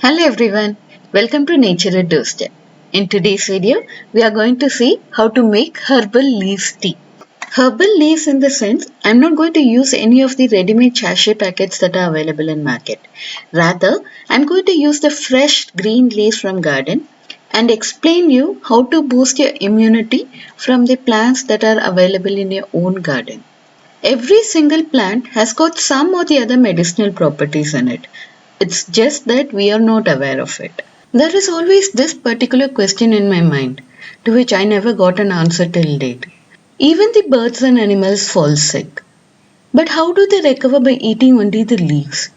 Hello everyone, welcome to Nature at Doorstep. In today's video, we are going to see how to make herbal leaves tea. Herbal leaves in the sense, I'm not going to use any of the ready-made sachet packets that are available in market. Rather, I'm going to use the fresh green leaves from garden and explain you how to boost your immunity from the plants that are available in your own garden. Every single plant has got some or the other medicinal properties in it. It's just that we are not aware of it. There is always this particular question in my mind, to which I never got an answer till date. Even the birds and animals fall sick. But how do they recover by eating only the leaves?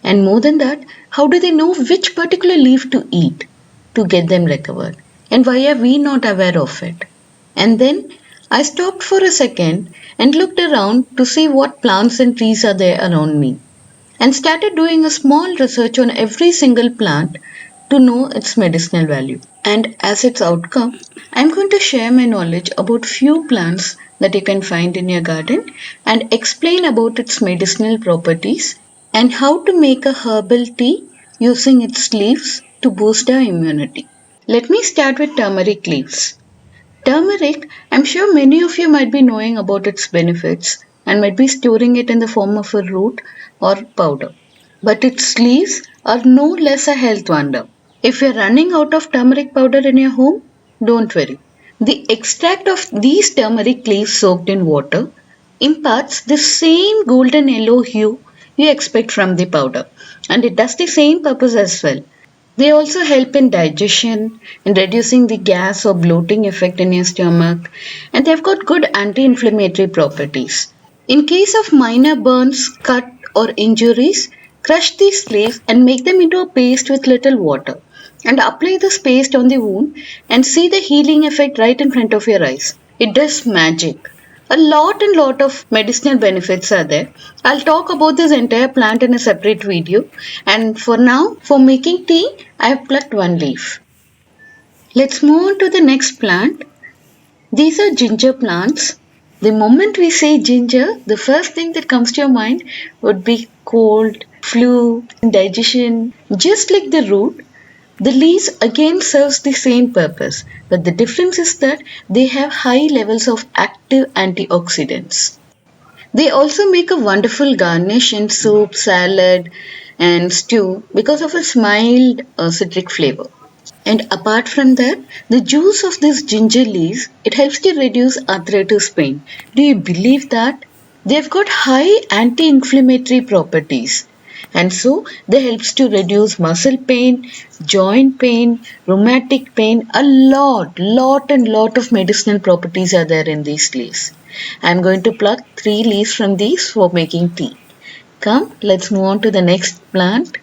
And more than that, how do they know which particular leaf to eat to get them recovered? And why are we not aware of it? And then I stopped for a second and looked around to see what plants and trees are there around me and started doing a small research on every single plant to know its medicinal value. And as its outcome, I'm going to share my knowledge about few plants that you can find in your garden and explain about its medicinal properties and how to make a herbal tea using its leaves to boost our immunity. Let me start with turmeric leaves. Turmeric, I'm sure many of you might be knowing about its benefits and might be storing it in the form of a root or powder. But its leaves are no less a health wonder. If you're running out of turmeric powder in your home, don't worry. The extract of these turmeric leaves soaked in water imparts the same golden yellow hue you expect from the powder, and it does the same purpose as well. They also help in digestion, in reducing the gas or bloating effect in your stomach, and they've got good anti-inflammatory properties. In case of minor burns, cut or injuries, crush these leaves and make them into a paste with little water and apply this paste on the wound and see the healing effect right in front of your eyes. It does magic. A lot and lot of medicinal benefits are there. I'll talk about this entire plant in a separate video. And for now, for making tea, I have plucked one leaf. Let's move on to the next plant. These are ginger plants. The moment we say ginger, the first thing that comes to your mind would be cold, flu, digestion. Just like the root, the leaves again serves the same purpose, but the difference is that they have high levels of active antioxidants. They also make a wonderful garnish in soup, salad, and stew because of its mild citric flavor. And apart from that, the juice of this ginger leaves, it helps to reduce arthritis pain. Do you believe that? They've got high anti-inflammatory properties. And so they helps to reduce muscle pain, joint pain, rheumatic pain. A lot of medicinal properties are there in these leaves. I'm going to pluck 3 leaves from these for making tea. Come, let's move on to the next plant.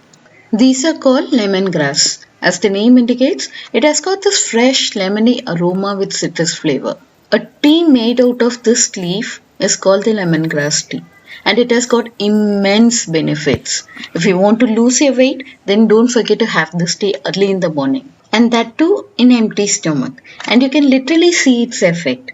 These are called lemongrass. As the name indicates, it has got this fresh lemony aroma with citrus flavor. A tea made out of this leaf is called the lemongrass tea, and it has got immense benefits. If you want to lose your weight, then don't forget to have this tea early in the morning, and that too in empty stomach, and you can literally see its effect.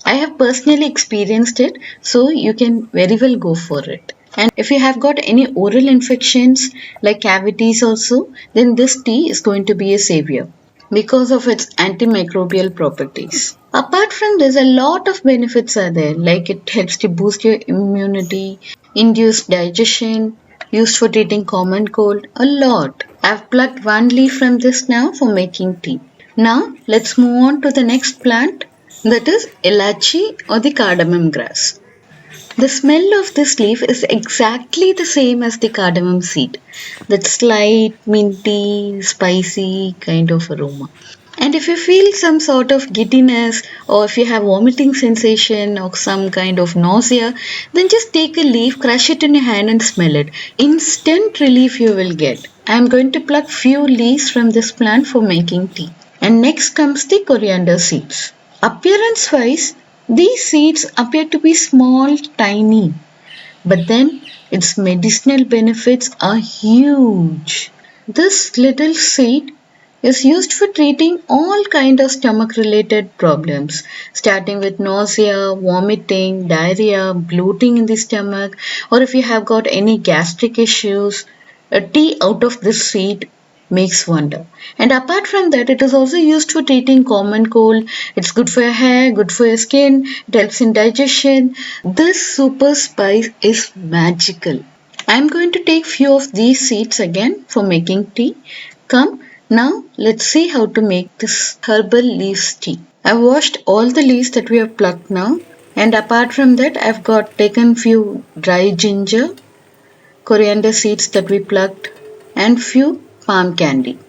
I have personally experienced it, so you can very well go for it. And if you have got any oral infections like cavities also, then this tea is going to be a savior because of its antimicrobial properties. Apart from this, a lot of benefits are there, like it helps to boost your immunity, induce digestion, used for treating common cold, a lot. I've plucked one leaf from this now for making tea. Now let's move on to the next plant, that is Elachi or the cardamom grass. The smell of this leaf is exactly the same as the cardamom seed. That slight, minty, spicy kind of aroma. And if you feel some sort of giddiness or if you have vomiting sensation or some kind of nausea, then just take a leaf, crush it in your hand and smell it. Instant relief you will get. I am going to pluck few leaves from this plant for making tea. And next comes the coriander seeds. Appearance wise, these seeds appear to be small, tiny, but then its medicinal benefits are huge. This little seed is used for treating all kind of stomach related problems, starting with nausea, vomiting, diarrhea, bloating in the stomach, or if you have got any gastric issues, a tea out of this seed makes wonder. And apart from that, it is also used for treating common cold. It's good for your hair, good for your skin, it helps in digestion. This super spice is magical. I'm going to take few of these seeds again for making tea. Come, now let's see how to make this herbal leaves tea. I've washed all the leaves that we have plucked now, and apart from that I've got taken few dry ginger, coriander seeds that we plucked, and few palm candy.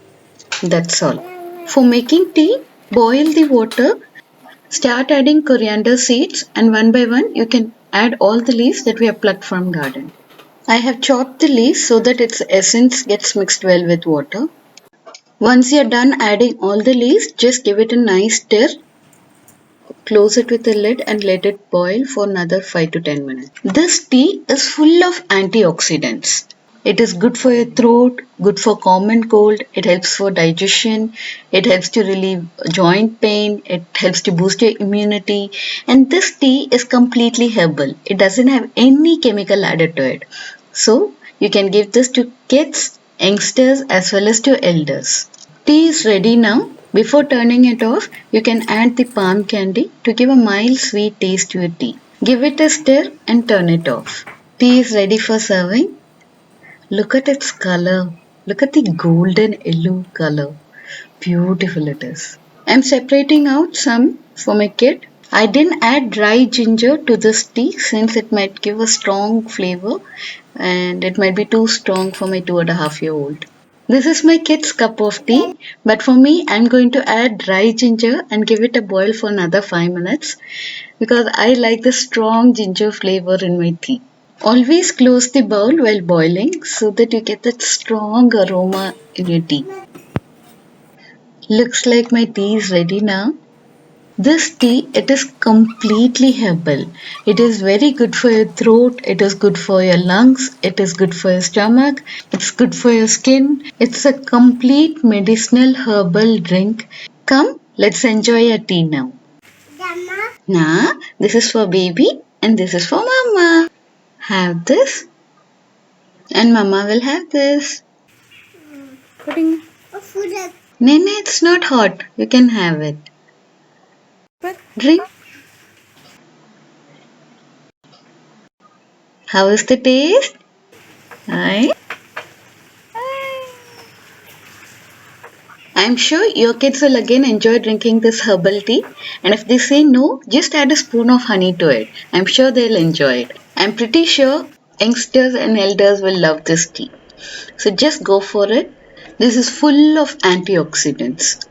That's all. For making tea, boil the water, start adding coriander seeds, and one by one you can add all the leaves that we have plucked from garden. I have chopped the leaves so that its essence gets mixed well with water. Once you're done adding all the leaves, just give it a nice stir, close it with a lid and let it boil for another 5 to 10 minutes. This tea is full of antioxidants. It is good for your throat, good for common cold, it helps for digestion, it helps to relieve joint pain, it helps to boost your immunity, and this tea is completely herbal. It doesn't have any chemical added to it. So, you can give this to kids, youngsters as well as to elders. Tea is ready now. Before turning it off, you can add the palm candy to give a mild sweet taste to your tea. Give it a stir and turn it off. Tea is ready for serving. Look at its color. Look at the golden yellow color. Beautiful it is. I'm separating out some for my kid. I didn't add dry ginger to this tea since it might give a strong flavor and it might be too strong for my 2.5-year-old. This is my kid's cup of tea, but for me, I'm going to add dry ginger and give it a boil for another 5 minutes because I like the strong ginger flavor in my tea. Always close the bowl while boiling so that you get that strong aroma in your tea. Looks like my tea is ready now. This tea, it is completely herbal. It is very good for your throat, it is good for your lungs, it is good for your stomach, it's good for your skin. It's a complete medicinal herbal drink. Come, let's enjoy your tea now. Nah, this is for baby and this is for mama. Have this and mama will have this. Pudding. Nene, it's not hot. You can have it. Drink. How is the taste? Aye. I'm sure your kids will again enjoy drinking this herbal tea, and if they say no, just add a spoon of honey to it. I'm sure they'll enjoy it. I'm pretty sure youngsters and elders will love this tea. So just go for it. This is full of antioxidants.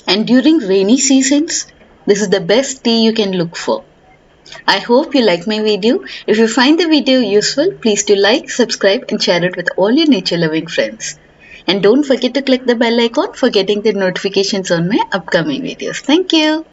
And during rainy seasons, this is the best tea you can look for. I hope you like my video. If you find the video useful, please do like, subscribe and share it with all your nature loving friends. And don't forget to click the bell icon for getting the notifications on my upcoming videos. Thank you.